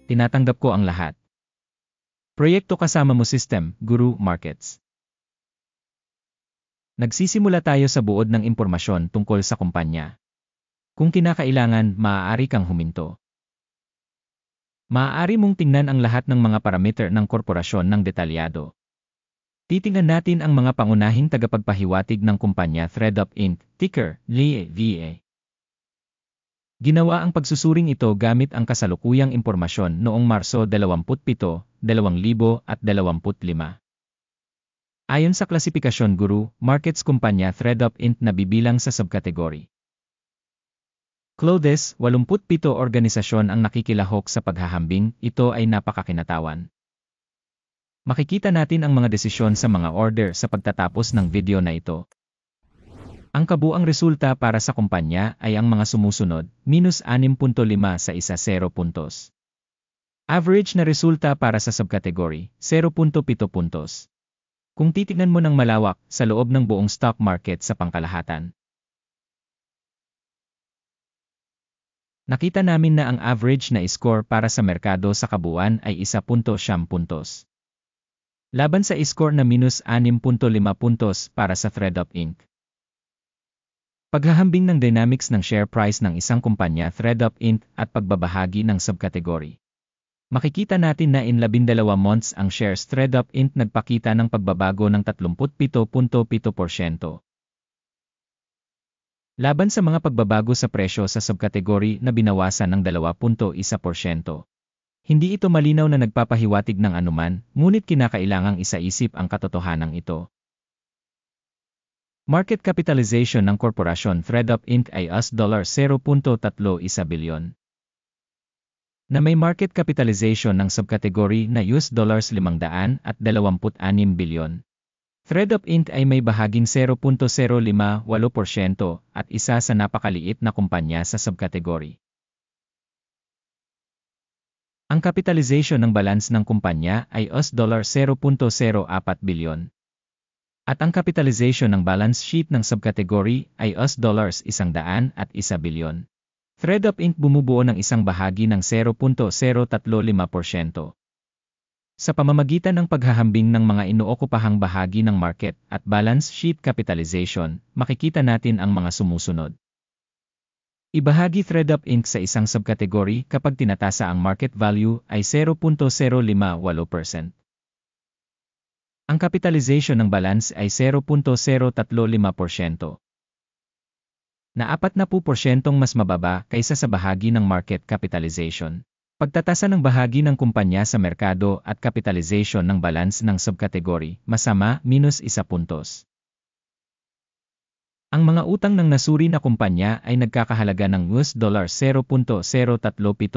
tinatanggap ko ang lahat. Proyekto kasama mo system, Guru Markets. Nagsisimula tayo sa buod ng impormasyon tungkol sa kumpanya. Kung kinakailangan, maaari kang huminto. Maaari mong tingnan ang lahat ng mga parameter ng korporasyon ng detalyado. Titingnan natin ang mga pangunahing tagapagpahiwatig ng kumpanya ThreadUp Inc., ticker, LIVA. Ginawa ang pagsusuring ito gamit ang kasalukuyang impormasyon noong Marso 27, 2025. Ayon sa klasifikasyon Guru Markets kumpanya ThreadUp Inc. nabibilang sa subkategory. Clothes, 87 organisasyon ang nakikilahok sa paghahambing, ito ay napakakinatawan. Makikita natin ang mga desisyon sa mga order sa pagtatapos ng video na ito. Ang kabuang resulta para sa kumpanya ay ang mga sumusunod, minus 6.5 sa isa 0 puntos. Average na resulta para sa subkategory, 0.7 puntos. Kung titignan mo ng malawak sa loob ng buong stock market sa pangkalahatan. Nakita namin na ang average na score para sa merkado sa kabuuan ay 1.7 puntos. Laban sa score na minus 6.5 puntos para sa ThreadUp Inc. Paghahambing ng dynamics ng share price ng isang kumpanya ThreadUp Inc. at pagbabahagi ng subkategory. Makikita natin na in 12 months ang shares ThreadUp Inc. nagpakita ng pagbabago ng 37.7%. Laban sa mga pagbabago sa presyo sa subkategory na binawasan ng 2.1%. Hindi ito malinaw na nagpapahiwatig ng anuman, ngunit kinakailangang isaisip ang katotohanan ito. Market capitalization ng korporasyon ThreadUp Inc. ay $0.31 bilyon. Na may market capitalization ng subkategory na $526 bilyon. ThreadUp Inc. ay may bahaging 0.058% at isa sa napakaliit na kumpanya sa subkategory. Ang capitalization ng balance ng kumpanya ay $0.04 bilyon. At ang capitalization ng balance sheet ng subkategory ay $101 bilyon. ThreadUp Inc. bumubuo ng isang bahagi ng 0.035%. Sa pamamagitan ng paghahambing ng mga inookupahang bahagi ng market at balance sheet capitalization, makikita natin ang mga sumusunod. Ibahagi ThreadUp Inc. sa isang subkategory kapag tinatasa ang market value ay 0.058%. Ang capitalization ng balance ay 0.035%. Na 40% mas mababa kaysa sa bahagi ng market capitalization. Pagtatasa ng bahagi ng kumpanya sa merkado at capitalization ng balance ng subkategory, masama, minus 1 puntos. Ang mga utang ng nasuri na kumpanya ay nagkakahalaga ng $0.037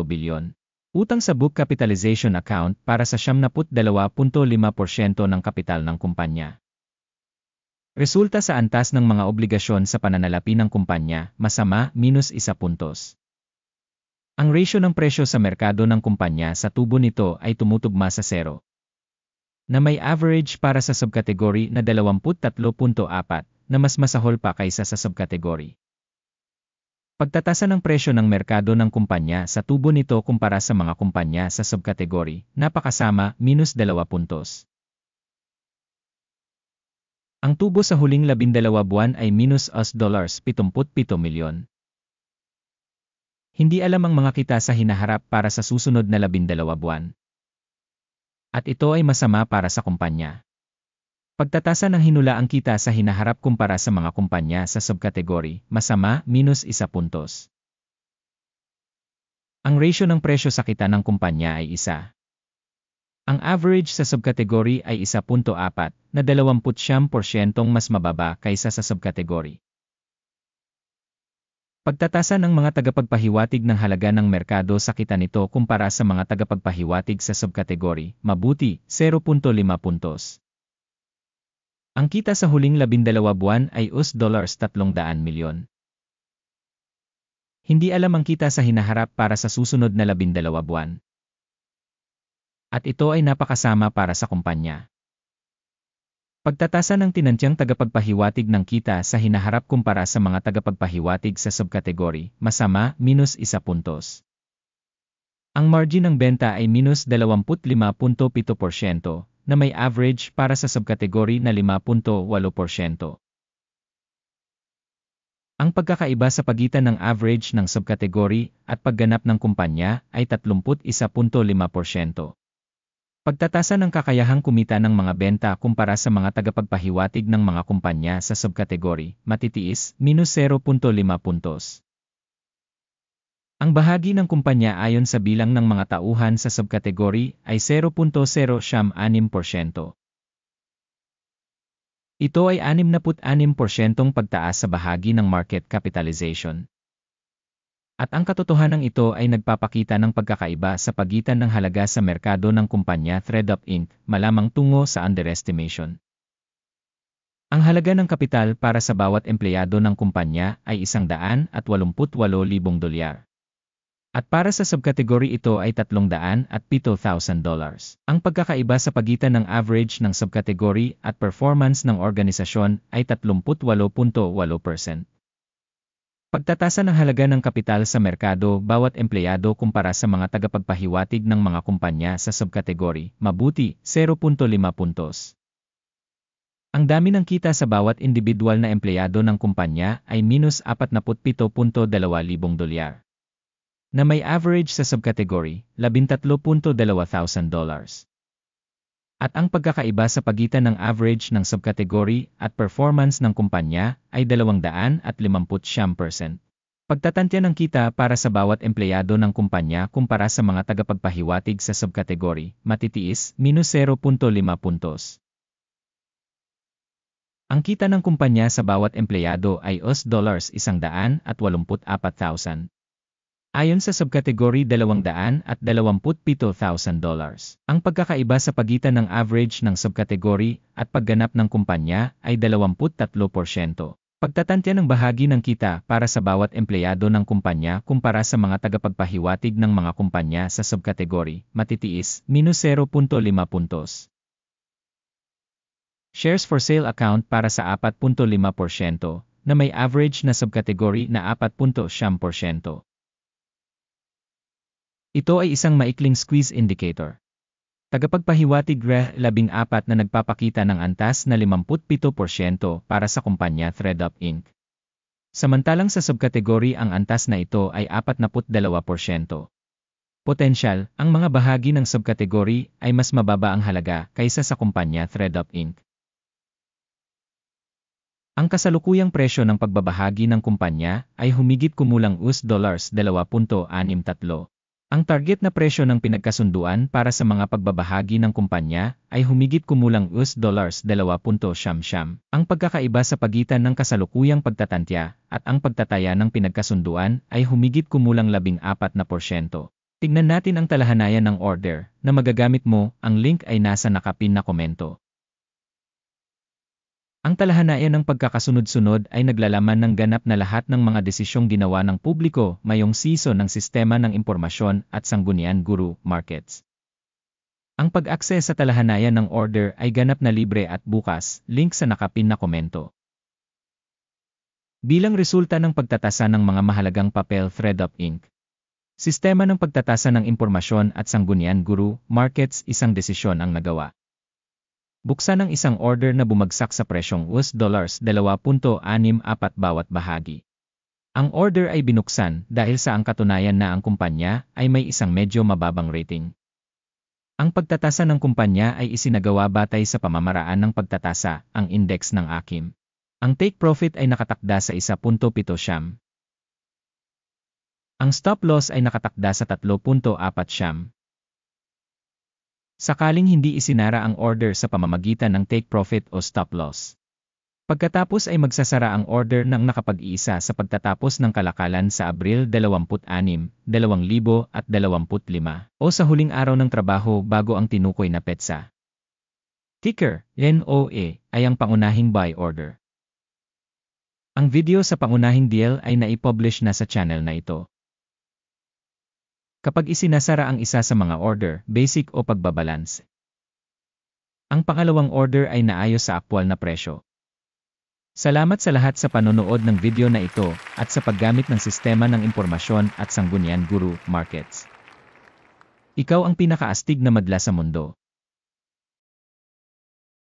bilyon. Utang sa book capitalization account para sa 72.5% ng kapital ng kumpanya. Resulta sa antas ng mga obligasyon sa pananalapi ng kumpanya, masama, minus 1 puntos. Ang ratio ng presyo sa merkado ng kumpanya sa tubo nito ay tumutugma sa 0. Na may average para sa subkategory na 23.4 na mas masahol pa kaysa sa subkategory. Pagtatasa ng presyo ng merkado ng kumpanya sa tubo nito kumpara sa mga kumpanya sa subkategory, napakasama, minus 2 puntos. Ang tubo sa huling 12 buwan ay minus $77 milyon. Hindi alam ang mga kita sa hinaharap para sa susunod na 12 buwan. At ito ay masama para sa kumpanya. Pagtatasa ng hinulaang kita sa hinaharap kumpara sa mga kumpanya sa subkategory, masama, minus 1 puntos. Ang ratio ng presyo sa kita ng kumpanya ay 1. Ang average sa subkategory ay 1.4 na 29% mas mababa kaysa sa subkategory. Pagtatasa ng mga tagapagpahiwatig ng halaga ng merkado sa kita nito kumpara sa mga tagapagpahiwatig sa subkategory, mabuti, 0.5 puntos. Ang kita sa huling 12 buwan ay $300 milyon. Hindi alam ang kita sa hinaharap para sa susunod na 12 buwan. At ito ay napakasama para sa kumpanya. Pagtatasa ng tinantyang tagapagpahiwatig ng kita sa hinaharap kumpara sa mga tagapagpahiwatig sa subkategory, masama, minus 1 puntos. Ang margin ng benta ay minus 25.7% na may average para sa subkategory na 5.8%. Ang pagkakaiba sa pagitan ng average ng subkategory at pagganap ng kumpanya ay 31.5%. Pagtatasa ng kakayahang kumita ng mga benta kumpara sa mga tagapagpahiwatig ng mga kumpanya sa subkategory, matitiis, minus 0.5 puntos. Ang bahagi ng kumpanya ayon sa bilang ng mga tauhan sa subkategory ay 0.06%. Ito ay 66% pagtaas sa bahagi ng market capitalization. At ang katotohanan ito ay nagpapakita ng pagkakaiba sa pagitan ng halaga sa merkado ng kumpanya ThredUp Inc., malamang tungo sa underestimation. Ang halaga ng kapital para sa bawat empleyado ng kumpanya ay $188,000. At para sa subkategory ito ay $307,000. Ang pagkakaiba sa pagitan ng average ng subkategory at performance ng organisasyon ay 38.8%. Pagtatasa ng halaga ng kapital sa merkado bawat empleyado kumpara sa mga tagapagpahiwatig ng mga kumpanya sa subkategory, mabuti, 0.5 puntos. Ang dami ng kita sa bawat individual na empleyado ng kumpanya ay minus $47,200. Na may average sa subkategory, $13,200. At ang pagkakaiba sa pagitan ng average ng subkategory at performance ng kumpanya ay 250%. Pagtatantya ng kita para sa bawat empleyado ng kumpanya kumpara sa mga tagapagpahiwatig sa subkategory, matitiis, minus 0.5 puntos. Ang kita ng kumpanya sa bawat empleyado ay $184,000. Ayon sa subkategory $227,000. Ang pagkakaiba sa pagitan ng average ng subkategory at pagganap ng kumpanya ay 23%. Pagtatantya ng bahagi ng kita para sa bawat empleyado ng kumpanya kumpara sa mga tagapagpahiwatig ng mga kumpanya sa subkategory, matitiis, minus 0.5 puntos. Shares for sale account para sa 4.5% na may average na subkategory na 4.9%. Ito ay isang maikling squeeze indicator. Tagapagpahiwatig RE14 na nagpapakita ng antas na 57% para sa kumpanya ThredUp Inc. Samantalang sa subkategory ang antas na ito ay 42%. Potensyal, ang mga bahagi ng subkategory ay mas mababa ang halaga kaysa sa kumpanya ThredUp Inc. Ang kasalukuyang presyo ng pagbabahagi ng kumpanya ay humigit kumulang $2.63. Ang target na presyo ng pinagkasunduan para sa mga pagbabahagi ng kumpanya ay humigit kumulang $2.70. Ang pagkakaiba sa pagitan ng kasalukuyang pagtatantya at ang pagtataya ng pinagkasunduan ay humigit kumulang 14%. Tignan natin ang talahanayan ng order na magagamit mo, ang link ay nasa nakapin na komento. Ang talahanayan ng pagkakasunod-sunod ay naglalaman ng ganap na lahat ng mga desisyong ginawa ng publiko mayong season ng Sistema ng Impormasyon at Sangguniang Guru Markets. Ang pag-access sa talahanayan ng order ay ganap na libre at bukas, link sa nakapin na komento. Bilang resulta ng pagtatasa ng mga mahalagang papel ThredUp Inc. Sistema ng pagtatasa ng impormasyon at Sangguniang Guru Markets, isang desisyon ang nagawa. Buksan ang isang order na bumagsak sa presyong $2.64 bawat bahagi. Ang order ay binuksan dahil sa ang katunayan na ang kumpanya ay may isang medyo mababang rating. Ang pagtatasa ng kumpanya ay isinagawa batay sa pamamaraan ng pagtatasa, ang index ng AKIM. Ang take profit ay nakatakda sa 1.7. Ang stop loss ay nakatakda sa 3.4. Sakaling hindi isinara ang order sa pamamagitan ng take profit o stop loss. Pagkatapos ay magsasara ang order ng nakapag-iisa sa pagtatapos ng kalakalan sa Abril 26, 2025 o sa huling araw ng trabaho bago ang tinukoy na petsa. Ticker, NOA, ay ang pangunahing buy order. Ang video sa pangunahing deal ay naipublish na sa channel na ito. Kapag isinasara ang isa sa mga order, basic o pagbabalance. Ang pangalawang order ay naayos sa aktwal na presyo. Salamat sa lahat sa panonood ng video na ito at sa paggamit ng Sistema ng Impormasyon at Sangguniang Guru Markets. Ikaw ang pinakaastig na madla sa mundo.